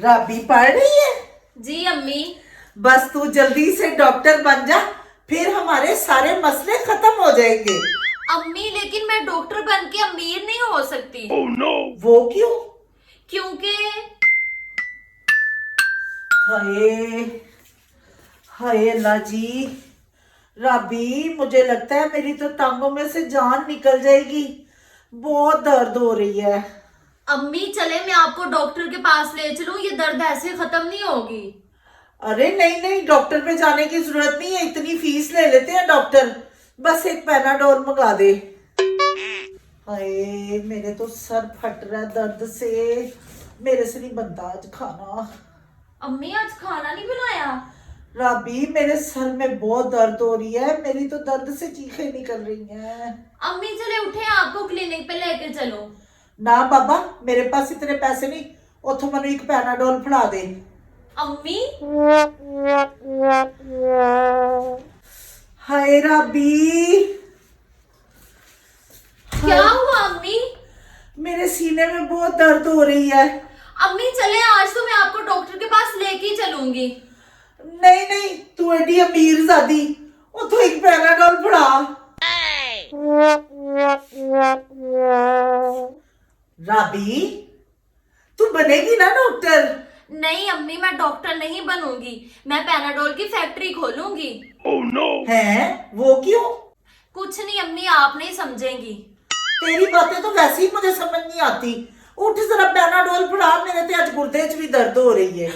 राबी पढ़ रही है? जी अम्मी। बस तू जल्दी से डॉक्टर बन जा, फिर हमारे सारे मसले खत्म हो जाएंगे। अम्मी लेकिन मैं डॉक्टर बन के अमीर नहीं हो सकती। Oh no! वो क्यों? क्योंकि हाय हाय अल्लाह जी। राबी मुझे लगता है मेरी तो टांगों में से जान निकल जाएगी, बहुत दर्द हो रही है। अम्मी चले मैं आपको डॉक्टर के पास ले चलूं, ये दर्द ऐसे खत्म नहीं होगी। अरे नहीं नहीं, डॉक्टर पे जाने की जरूरत नहीं है, इतनी फीस ले लेते हैं डॉक्टर। बस एक पैनाडोल मंगा दे। हाय मेरे तो सर फट रहा है दर्द से, मेरे से नहीं बनता आज खाना। अम्मी आज खाना नहीं बनाया? राबी मेरे सर में बहुत दर्द हो रही है, मेरी तो दर्द से चीखें निकल रही हैं। अम्मी चले उठे आपको क्लिनिक पे लेके चलो। ना बाबा मेरे पास इतने पैसे नहीं, उथों मैनू एक पैनाडोल फड़ा दे। अम्मी हाय राबी। क्या हुआ अम्मी? मेरे सीने में बहुत दर्द हो रही है। अम्मी चले आज तो मैं आपको डॉक्टर के पास लेके चलूंगी। नहीं नहीं, तू एडी अमीर ज़ादी, उथों एक पैनाडोल फड़ा। राबी तू बनेगी ना डॉक्टर? नहीं अम्मी मैं डॉक्टर नहीं बनूंगी, मैं पैनाडोल की फैक्ट्री खोलूंगी। Oh no! हैं वो क्यों? कुछ नहीं अम्मी आप नहीं समझेंगी। तेरी बातें तो वैसे ही मुझे समझ नहीं आती। उठ जरा पैनाडोल फड़ा, मेरे ते आज गुर्दे च भी दर्द हो रही है।